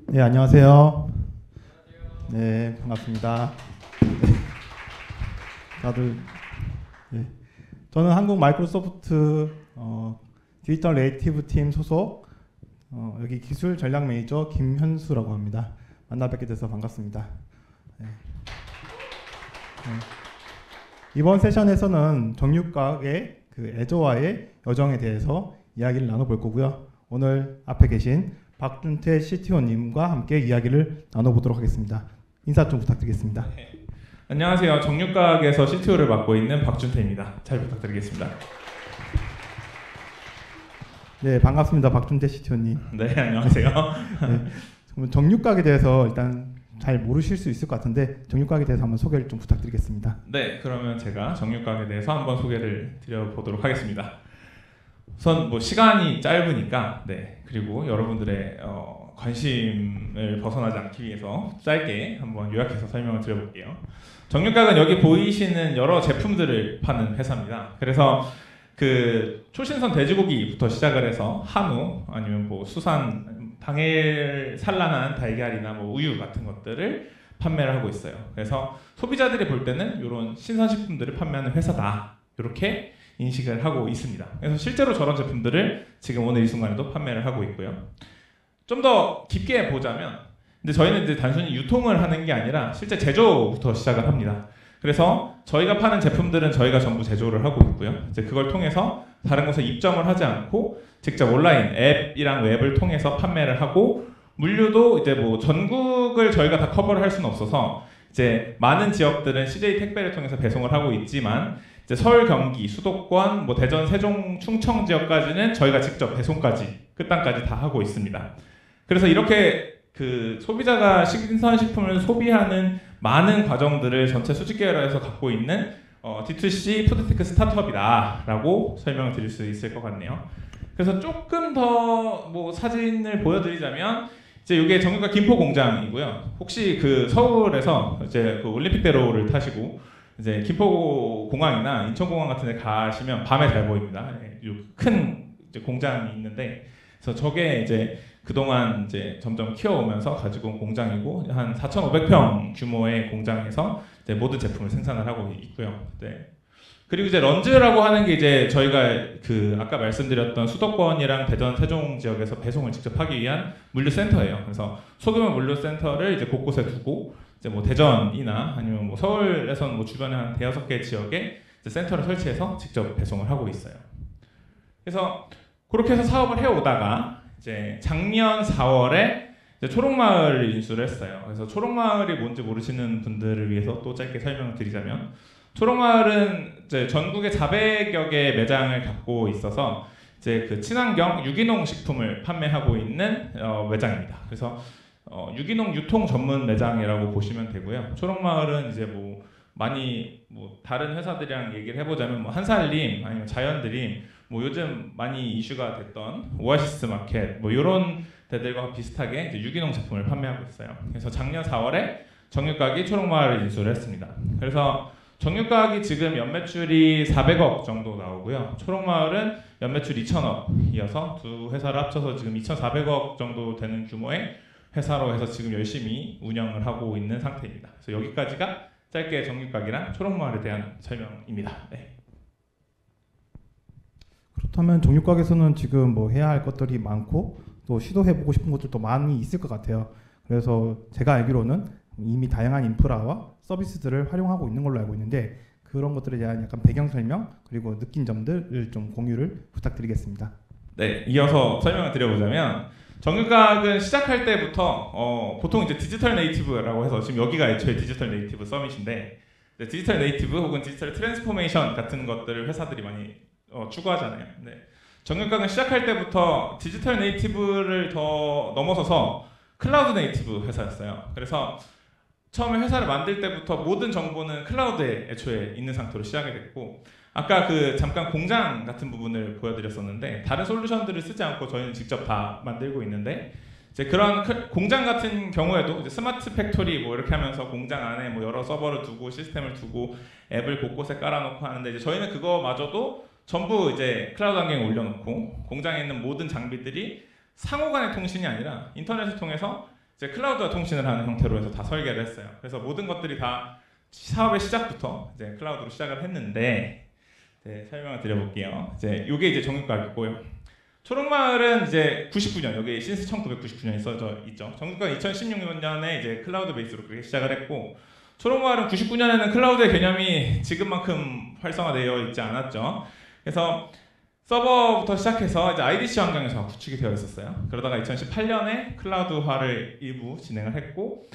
네, 안녕하세요. 네, 반갑습니다. 다들 네. 저는 한국 마이크로소프트 디지털 네이티브 팀 소속 여기 기술 전략 매니저 김현수라고 합니다. 만나 뵙게 돼서 반갑습니다. 네. 이번 세션에서는 정육각의 그 애저와의 여정에 대해서 이야기를 나눠볼 거고요. 오늘 앞에 계신 박준태 CTO님과 함께 이야기를 나눠보도록 하겠습니다. 인사 좀 부탁드리겠습니다. 네. 안녕하세요. 정육각에서 CTO를 맡고 있는 박준태입니다. 잘 부탁드리겠습니다. 네, 반갑습니다. 박준태 CTO님. 네, 안녕하세요. 네, 정육각에 대해서 일단 잘 모르실 수 있을 것 같은데 정육각에 대해서 한번 소개를 좀 부탁드리겠습니다. 네, 그러면 제가 정육각에 대해서 한번 소개를 드려보도록 하겠습니다. 우선 뭐 시간이 짧으니까 그리고 여러분들의 관심을 벗어나지 않기 위해서 짧게 한번 요약해서 설명을 드려볼게요. 정육각은 여기 보이시는 여러 제품들을 파는 회사입니다. 그래서 그 초신선 돼지고기부터 시작을 해서 한우 아니면 뭐 수산 당일 산란한 달걀이나 뭐 우유 같은 것들을 판매를 하고 있어요. 그래서 소비자들이 볼 때는 이런 신선식품들을 판매하는 회사다 이렇게 인식을 하고 있습니다. 그래서 실제로 저런 제품들을 지금 오늘 이 순간에도 판매를 하고 있고요. 좀 더 깊게 보자면 근데 저희는 이제 단순히 유통을 하는 게 아니라 실제 제조부터 시작을 합니다. 그래서 저희가 파는 제품들은 저희가 전부 제조를 하고 있고요. 이제 그걸 통해서 다른 곳에 입점을 하지 않고 직접 온라인 앱이랑 웹을 통해서 판매를 하고 물류도 이제 뭐 전국을 저희가 다 커버를 할 수는 없어서 이제 많은 지역들은 CJ 택배를 통해서 배송을 하고 있지만 이제 서울, 경기, 수도권, 뭐 대전, 세종, 충청 지역까지는 저희가 직접 배송까지 끝단까지 다 하고 있습니다. 그래서 이렇게 그 소비자가 신선식품을 소비하는 많은 과정들을 전체 수직 계열화해서 갖고 있는 D2C 푸드테크 스타트업이다라고 설명을 드릴 수 있을 것 같네요. 그래서 조금 더 뭐 사진을 보여드리자면 이제 이게 정육각 김포 공장이고요. 혹시 그 서울에서 이제 그 올림픽대로를 타시고 이제 김포 공항이나 인천공항 같은 데 가시면 밤에 잘 보입니다. 큰 이제 공장이 있는데 그래서 저게 이제 그동안 이제 점점 키워오면서 가지고 온 공장이고 한 4,500평 규모의 공장에서 이제 모든 제품을 생산을 하고 있고요. 네. 그리고 이제 런즈라고 하는 게 이제 저희가 그 아까 말씀드렸던 수도권이랑 대전, 세종 지역에서 배송을 직접 하기 위한 물류센터예요. 그래서 소규모 물류센터를 이제 곳곳에 두고 이제 뭐 대전이나 아니면 뭐 서울에서는 뭐 주변에 한 대여섯 개 지역에 이제 센터를 설치해서 직접 배송을 하고 있어요. 그래서 그렇게 해서 사업을 해오다가 이제 작년 4월에 이제 초록마을을 인수를 했어요. 그래서 초록마을이 뭔지 모르시는 분들을 위해서 또 짧게 설명을 드리자면 초록마을은 이제 전국에 400여 개의 매장을 갖고 있어서 이제 그 친환경 유기농 식품을 판매하고 있는 매장입니다. 그래서 유기농 유통 전문 매장이라고 보시면 되고요. 초록마을은 이제 뭐 많이 뭐 다른 회사들이랑 얘기를 해보자면 뭐 한살림 아니면 자연드림 뭐 요즘 많이 이슈가 됐던 오아시스 마켓 뭐 이런 데들과 비슷하게 이제 유기농 제품을 판매하고 있어요. 그래서 작년 4월에 정육각이 초록마을을 인수를 했습니다. 그래서 정육각이 지금 연매출이 400억 정도 나오고요. 초록마을은 연매출 2,000억이어서 두 회사를 합쳐서 지금 2,400억 정도 되는 규모의 회사로 해서 지금 열심히 운영을 하고 있는 상태입니다. 그래서 여기까지가 짧게 정육각이랑 초록마을에 대한 설명입니다. 네. 그렇다면 정육각에서는 지금 뭐 해야 할 것들이 많고 또 시도해보고 싶은 것들도 많이 있을 것 같아요. 그래서 제가 알기로는 이미 다양한 인프라와 서비스들을 활용하고 있는 걸로 알고 있는데 그런 것들에 대한 약간 배경 설명 그리고 느낀 점들을 좀 공유를 부탁드리겠습니다. 네, 이어서 설명을 드려보자면 정육각은 시작할 때부터 보통 이제 디지털 네이티브라고 해서 지금 여기가 애초에 디지털 네이티브 서밋인데 디지털 네이티브 혹은 디지털 트랜스포메이션 같은 것들을 회사들이 많이 추구하잖아요. 네. 정육각은 시작할 때부터 디지털 네이티브를 더 넘어서서 클라우드 네이티브 회사였어요. 그래서 처음에 회사를 만들 때부터 모든 정보는 클라우드에 애초에 있는 상태로 시작이 됐고 아까 그 잠깐 공장 같은 부분을 보여드렸었는데 다른 솔루션들을 쓰지 않고 저희는 직접 다 만들고 있는데 이제 그런 공장 같은 경우에도 이제 스마트 팩토리 뭐 이렇게 하면서 공장 안에 뭐 여러 서버를 두고 시스템을 두고 앱을 곳곳에 깔아놓고 하는데 이제 저희는 그거마저도 전부 이제 클라우드 환경에 올려놓고 공장에 있는 모든 장비들이 상호 간의 통신이 아니라 인터넷을 통해서 이제 클라우드와 통신을 하는 형태로 해서 다 설계를 했어요. 그래서 모든 것들이 다 사업의 시작부터 이제 클라우드로 시작을 했는데 설명을 드려볼게요. 이게 이제 정육각이고요. 초록마을은 이제 99년 여기 신스 1999년이 써져 있죠. 정육각 2016년에 이제 클라우드 베이스로 그렇게 시작을 했고 초록마을은 99년에는 클라우드의 개념이 지금만큼 활성화되어 있지 않았죠. 그래서 서버부터 시작해서 이제 IDC 환경에서 구축이 되어 있었어요. 그러다가 2018년에 클라우드화를 일부 진행을 했고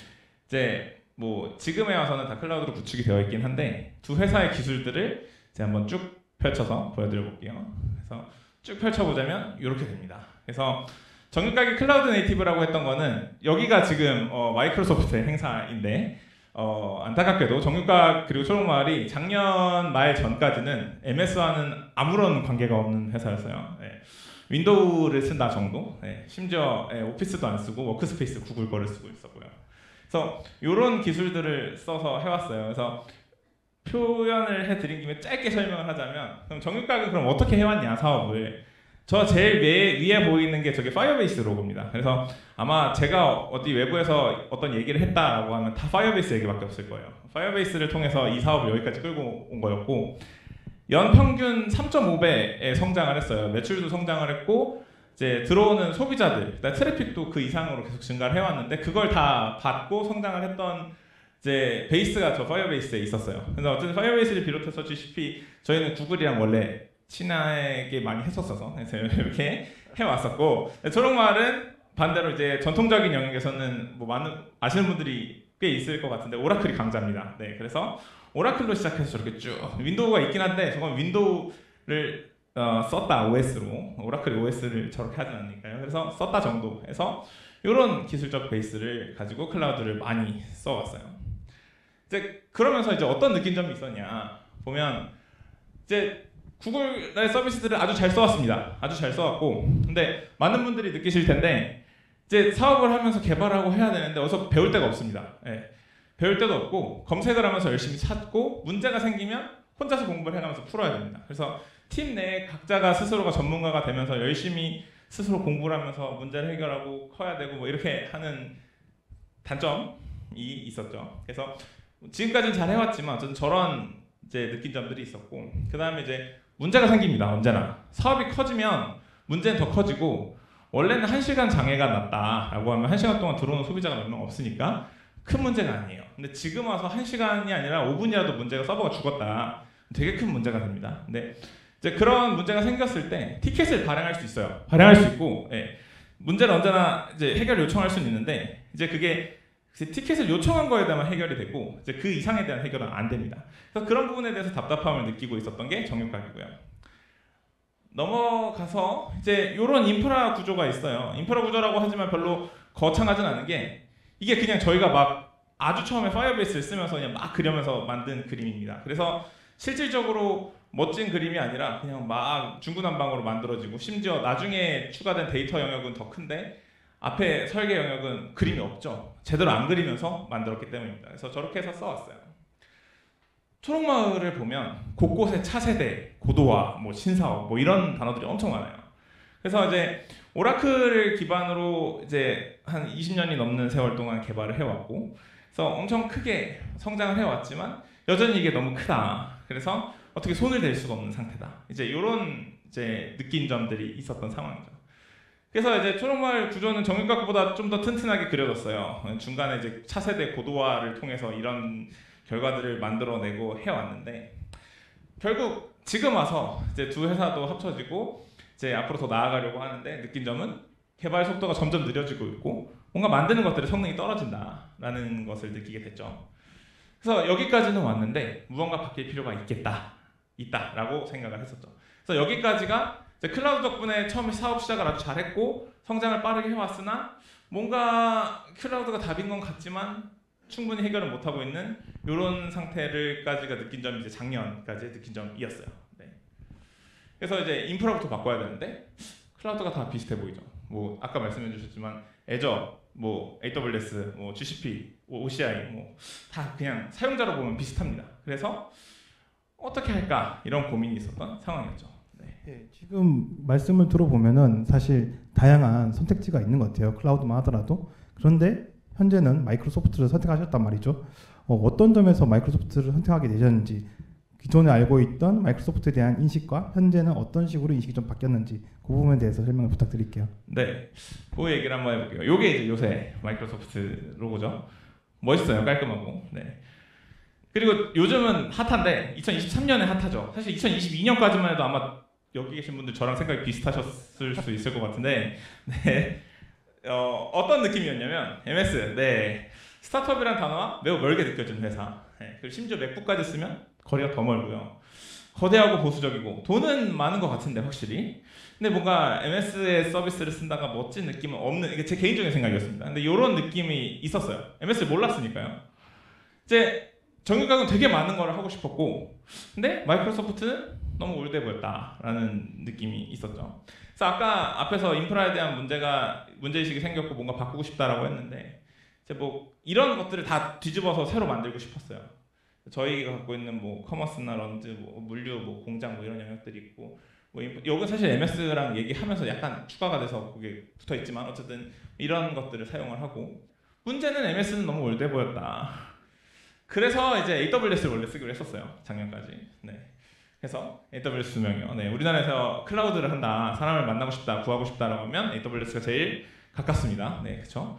이제 뭐 지금에 와서는 다 클라우드로 구축이 되어 있긴 한데 두 회사의 기술들을 이제 한번 쭉 펼쳐서 보여드려 볼게요. 그래서 쭉 펼쳐보자면 이렇게 됩니다. 그래서 정육각이 클라우드 네이티브라고 했던 거는 여기가 지금 마이크로소프트의 행사인데 안타깝게도 정육각 그리고 초록마을이 작년 말 전까지는 MS와는 아무런 관계가 없는 회사였어요. 윈도우를 쓴다 정도. 심지어 오피스도 안 쓰고 워크스페이스 구글 거를 쓰고 있었고요. 그래서 이런 기술들을 써서 해왔어요. 그래서 표현을 해드린 김에 짧게 설명을 하자면 그럼 정육각은 그럼 어떻게 해왔냐 사업을 저 제일 위에 보이는 게 저게 파이어베이스 로고입니다. 그래서 아마 제가 어디 외부에서 어떤 얘기를 했다라고 하면 다 파이어베이스 얘기밖에 없을 거예요. 파이어베이스를 통해서 이 사업을 여기까지 끌고 온 거였고 연평균 3.5배의 성장을 했어요. 매출도 성장을 했고 이제 들어오는 소비자들, 트래픽도 그 이상으로 계속 증가를 해왔는데 그걸 다 받고 성장을 했던 이제 베이스가 저 파이어베이스에 있었어요. 그래서 어쨌든 파이어베이스를 비롯해서 GCP 저희는 구글이랑 원래 친하게 많이 했었어서 그래서 이렇게 해왔었고 초록마을은 반대로 이제 전통적인 영역에서는 뭐 많은 아시는 분들이 꽤 있을 것 같은데 오라클이 강자입니다. 그래서 오라클로 시작해서 저렇게 쭉 윈도우가 있긴 한데 저건 윈도우를 썼다 OS로 오라클 OS를 저렇게 하진 않으니까요. 그래서 썼다 정도 해서 이런 기술적 베이스를 가지고 클라우드를 많이 써왔어요. 이제 그러면서 이제 어떤 느낀 점이 있었냐 보면 이제 구글의 서비스들을 아주 잘 써왔습니다. 아주 잘 써왔고 근데 많은 분들이 느끼실 텐데 이제 사업을 하면서 개발하고 해야 되는데 어디서 배울 데가 없습니다. 배울 데도 없고 검색을 하면서 열심히 찾고 문제가 생기면 혼자서 공부를 해가면서 풀어야 됩니다. 그래서 팀 내에 각자가 스스로가 전문가가 되면서 열심히 스스로 공부를 하면서 문제를 해결하고 커야 되고 뭐 이렇게 하는 단점이 있었죠. 그래서 지금까지는 잘 해왔지만 어쨌든 저런 이제 느낀 점들이 있었고 그 다음에 이제 문제가 생깁니다. 언제나 사업이 커지면 문제는 더 커지고 원래는 1시간 장애가 났다라고 하면 1시간 동안 들어오는 소비자가 몇 명 없으니까 큰 문제가 아니에요. 근데 지금 와서 1시간이 아니라 5분이라도 문제가 서버가 죽었다 되게 큰 문제가 됩니다. 근데 이제 그런 문제가 생겼을 때 티켓을 발행할 수 있어요. 발행할 수 있고 문제는 언제나 이제 해결 요청할 수는 있는데 이제 그게 티켓을 요청한 거에 대한 해결이 되고 이제 그 이상에 대한 해결은 안 됩니다. 그래서 그런 부분에 대해서 답답함을 느끼고 있었던 게 정육각이고요. 넘어가서 이제 이런 인프라 구조가 있어요. 인프라 구조라고 하지만 별로 거창하진 않은 게 이게 그냥 저희가 막 아주 처음에 파이어베이스를 쓰면서 그냥 막 그려면서 만든 그림입니다. 그래서 실질적으로 멋진 그림이 아니라 그냥 막 중구난방으로 만들어지고 심지어 나중에 추가된 데이터 영역은 더 큰데 앞에 설계 영역은 그림이 없죠. 제대로 안 그리면서 만들었기 때문입니다. 그래서 저렇게 해서 써왔어요. 초록마을을 보면 곳곳에 차세대, 고도화, 뭐 신사업 뭐 이런 단어들이 엄청 많아요. 그래서 이제 오라클을 기반으로 이제 한 20년이 넘는 세월 동안 개발을 해왔고 그래서 엄청 크게 성장을 해왔지만 여전히 이게 너무 크다. 그래서 어떻게 손을 댈 수가 없는 상태다. 이제 이런 이제 느낀 점들이 있었던 상황이죠. 그래서 이제 초록마을 구조는 정육각보다 좀 더 튼튼하게 그려졌어요. 중간에 이제 차세대 고도화를 통해서 이런 결과들을 만들어내고 해왔는데 결국 지금 와서 이제 두 회사도 합쳐지고 이제 앞으로 더 나아가려고 하는데 느낀 점은 개발 속도가 점점 느려지고 있고 뭔가 만드는 것들의 성능이 떨어진다라는 것을 느끼게 됐죠. 그래서 여기까지는 왔는데 무언가 바뀔 필요가 있다라고 생각을 했었죠. 그래서 여기까지가 이제 클라우드 덕분에 처음에 사업 시작을 아주 잘했고 성장을 빠르게 해왔으나 뭔가 클라우드가 답인 건 같지만 충분히 해결을 못하고 있는 이런 상태를까지가 느낀 점이 이제 작년까지 느낀 점이었어요. 그래서 이제 인프라부터 바꿔야 되는데 클라우드가 다 비슷해 보이죠. 뭐 아까 말씀해 주셨지만 애저, 뭐 AWS, 뭐 GCP, OCI 뭐 다 그냥 사용자로 보면 비슷합니다. 그래서 어떻게 할까 이런 고민이 있었던 상황이었죠. 지금 말씀을 들어보면은 사실 다양한 선택지가 있는 것 같아요. 클라우드만 하더라도. 그런데 현재는 마이크로소프트를 선택하셨단 말이죠. 어떤 점에서 마이크로소프트를 선택하게 되셨는지, 기존에 알고 있던 마이크로소프트에 대한 인식과 현재는 어떤 식으로 인식이 좀 바뀌었는지 그 부분에 대해서 설명을 부탁드릴게요. 네, 그 얘기를 한번 해볼게요. 이게 이제 요새 마이크로소프트 로고죠. 멋있어요, 깔끔하고. 네. 그리고 요즘은 핫한데 2023년에 핫하죠. 사실 2022년까지만 해도 아마 여기 계신 분들 저랑 생각이 비슷하셨을 수 있을 것 같은데, 네. 어떤 느낌이었냐면 MS, 네. 스타트업이란 단어와 매우 멀게 느껴지는 회사. 네. 그리고 심지어 맥북까지 쓰면 거리가 더 멀고요. 거대하고 보수적이고 돈은 많은 것 같은데 확실히. 근데 뭔가 MS의 서비스를 쓴다가 멋진 느낌은 없는, 이게 제 개인적인 생각이었습니다. 근데 이런 느낌이 있었어요. MS를 몰랐으니까요. 이제 정규각은 되게 많은 걸 하고 싶었고, 근데 마이크로소프트는 너무 올드해 보였다라는 느낌이 있었죠. 그래서 아까 앞에서 인프라에 대한 문제의식이 생겼고 뭔가 바꾸고 싶다라고 했는데, 이제 뭐 이런 것들을 다 뒤집어서 새로 만들고 싶었어요. 저희가 갖고 있는 뭐 커머스나 런즈, 뭐 물류, 뭐 공장 뭐 이런 영역들이 있고, 뭐 이건 사실 MS랑 얘기하면서 약간 추가가 돼서 그게 붙어 있지만 어쨌든 이런 것들을 사용을 하고, 문제는 MS는 너무 올드해 보였다. 그래서 이제 AWS를 원래 쓰기로 했었어요, 작년까지. 네. 그래서 AWS 2명이요. 네, 우리나라에서 클라우드를 한다, 사람을 만나고 싶다, 구하고 싶다라고 하면 AWS가 제일 가깝습니다. 네, 그렇죠.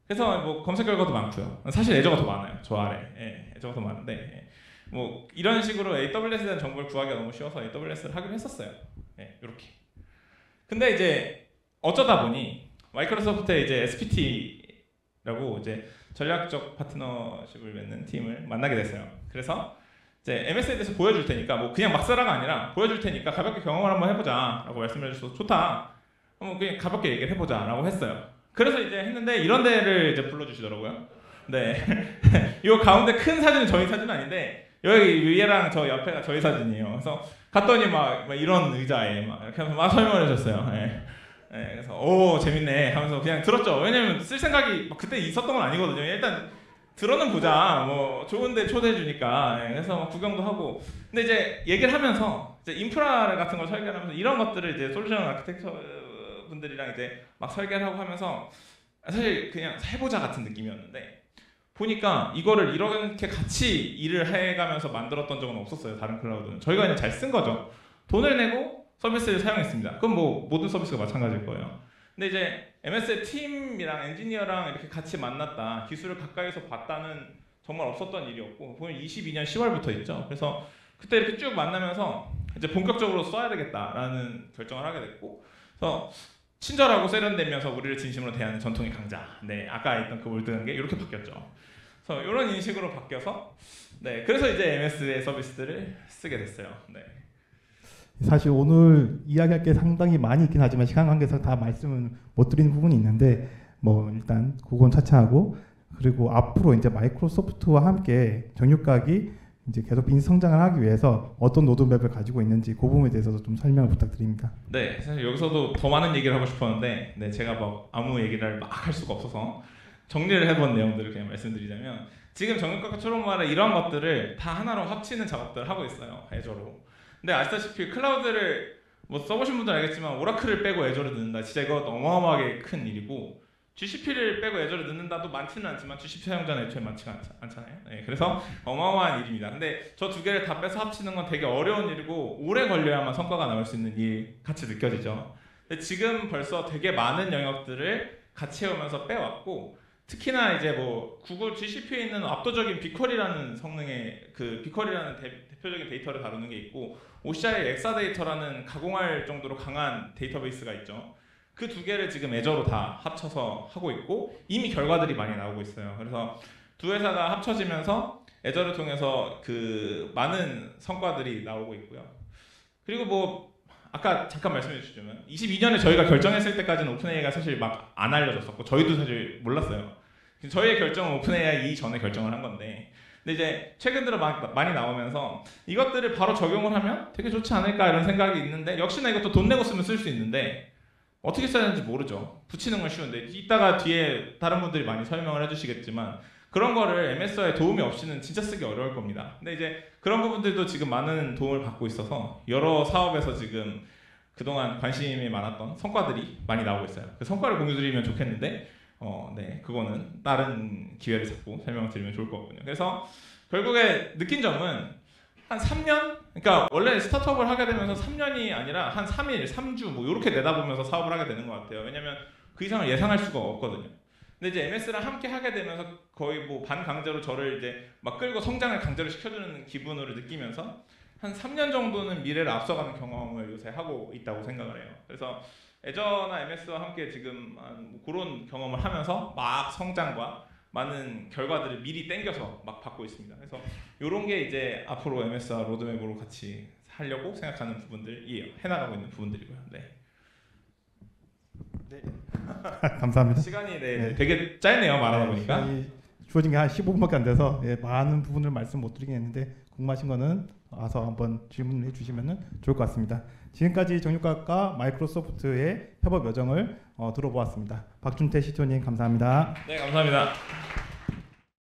그래서 뭐 검색 결과도 많고요. 사실 애저가 더 많아요. 저 아래. 예, 애저가 더 많은데, 예. 뭐 이런 식으로 AWS에 대한 정보를 구하기가 너무 쉬워서 AWS를 하기로 했었어요. 예, 이렇게. 근데 이제 어쩌다 보니 마이크로소프트의 이제 SPT라고 이제 전략적 파트너십을 맺는 팀을 만나게 됐어요. 그래서 이제 MS에 대해서 보여줄 테니까, 뭐 그냥 막 쓰라가 아니라 보여줄 테니까 가볍게 경험을 한번 해보자라고 말씀해 주셔서 좋다. 한번 그냥 가볍게 얘기를 해보자라고 했어요. 그래서 이제 했는데 이런 데를 이제 불러주시더라고요. 네, 이 가운데 큰 사진은 저희 사진은 아닌데 여기 위에랑 저 옆에가 저희 사진이에요. 그래서 갔더니 막 이런 의자에 막 이렇게 하면서 막 설명을 해줬어요. 네. 네, 그래서 오 재밌네 하면서 그냥 들었죠. 왜냐면 쓸 생각이 그때 있었던 건 아니거든요. 일단 들어는 보자. 뭐 좋은데 초대해 주니까. 네, 그래서 막 구경도 하고. 근데 이제 얘기를 하면서 이제 인프라 같은 걸 설계하면서 이런 것들을 이제 솔루션 아키텍처 분들이랑 이제 막 설계를 하고 하면서 사실 그냥 해보자 같은 느낌이었는데, 보니까 이거를 이렇게 같이 일을 해가면서 만들었던 적은 없었어요. 다른 클라우드는 저희가 그냥 잘 쓴 거죠. 돈을 내고 서비스를 사용했습니다. 그럼 뭐 모든 서비스가 마찬가지일 거예요. 근데 이제 MS의 팀이랑 엔지니어랑 이렇게 같이 만났다, 기술을 가까이서 봤다는 정말 없었던 일이었고, 보면 22년 10월부터 있죠. 그래서 그때 이렇게 쭉 만나면서 이제 본격적으로 써야 되겠다라는 결정을 하게 됐고, 그래서 친절하고 세련되면서 우리를 진심으로 대하는 전통의 강자. 네, 아까 있던 그 올드한 게 이렇게 바뀌었죠. 그래서 이런 인식으로 바뀌어서, 네, 그래서 이제 MS의 서비스들을 쓰게 됐어요. 네. 사실 오늘 이야기할 게 상당히 많이 있긴 하지만 시간 관계상 다 말씀은 못 드리는 부분이 있는데, 뭐 일단 그건 차치하고, 그리고 앞으로 이제 마이크로소프트와 함께 정육각이 이제 계속 빈 성장을 하기 위해서 어떤 로드맵을 가지고 있는지 그 부분에 대해서도 좀 설명을 부탁드립니다. 네, 사실 여기서도 더 많은 얘기를 하고 싶었는데, 네, 제가 막 아무 얘기를 막 할 수가 없어서 정리를 해본 내용들을 그냥 말씀드리자면, 지금 정육각과 초록말에 이런 것들을 다 하나로 합치는 작업들을 하고 있어요, 애저로. 근데 아시다시피 클라우드를 뭐 써보신 분들 알겠지만 오라클을 빼고 애저를 넣는다, 진짜 이거 어마어마하게 큰 일이고, GCP를 빼고 애저를 넣는다도 많지는 않지만 GCP 사용자는 애초에 많지가 않잖아요. 네, 그래서 어마어마한 일입니다. 근데 저 두 개를 다 빼서 합치는 건 되게 어려운 일이고 오래 걸려야만 성과가 나올 수 있는 일 같이 느껴지죠. 근데 지금 벌써 되게 많은 영역들을 같이 해오면서 빼왔고, 특히나 이제 뭐 구글 GCP에 있는 압도적인 빅쿼리라는 성능의 그 빅쿼리라는 대표적인 데이터를 다루는 게 있고, OCI 엑사데이터라는 가공할 정도로 강한 데이터베이스가 있죠. 그 두 개를 지금 애저로 다 합쳐서 하고 있고, 이미 결과들이 많이 나오고 있어요. 그래서 두 회사가 합쳐지면서 애저를 통해서 그 많은 성과들이 나오고 있고요. 그리고 뭐 아까 잠깐 말씀해 주시자면 22년에 저희가 결정했을 때까지는 오픈AI가 사실 막 안 알려졌었고 저희도 사실 몰랐어요. 저희의 결정은 오픈AI 이전에 결정을 한 건데, 근데 이제 최근 들어 많이 나오면서 이것들을 바로 적용을 하면 되게 좋지 않을까 이런 생각이 있는데, 역시나 이것도 돈 내고 쓰면 쓸 수 있는데 어떻게 써야 되는지 모르죠. 붙이는 건 쉬운데 이따가 뒤에 다른 분들이 많이 설명을 해주시겠지만 그런 거를 MS와의 도움이 없이는 진짜 쓰기 어려울 겁니다. 근데 이제 그런 부분들도 지금 많은 도움을 받고 있어서 여러 사업에서 지금 그동안 관심이 많았던 성과들이 많이 나오고 있어요. 그 성과를 공유드리면 좋겠는데, 네, 그거는 다른 기회를 잡고 설명을 드리면 좋을 거거든요. 그래서 결국에 느낀 점은 한 3년? 그러니까 원래 스타트업을 하게 되면서 3년이 아니라 한 3일, 3주 뭐 이렇게 내다보면서 사업을 하게 되는 것 같아요. 왜냐면 그 이상을 예상할 수가 없거든요. 근데 이제 MS랑 함께 하게 되면서 거의 뭐 반강제로 저를 이제 막 끌고 성장을 강제로 시켜주는 기분으로 느끼면서 한 3년 정도는 미래를 앞서가는 경험을 요새 하고 있다고 생각을 해요. 그래서 애저나 MS와 함께 지금 뭐 그런 경험을 하면서 막 성장과 많은 결과들을 미리 땡겨서 막 받고 있습니다. 그래서 이런 게 이제 앞으로 MS와 로드맵으로 같이 하려고 생각하는 부분들이에요. 해나가고 있는 부분들이고요. 네. 감사합니다. 시간이 네. 되게 짧네요. 말하다 보니까. 시간이 주어진 게 한 15분밖에 안 돼서 많은 부분을 말씀 못 드리긴 했는데 궁금하신 거는 와서 한번 질문을 해주시면 좋을 것 같습니다. 지금까지 정육각과 마이크로소프트의 협업 여정을 들어보았습니다. 박준태 CTO님 감사합니다. 네, 감사합니다.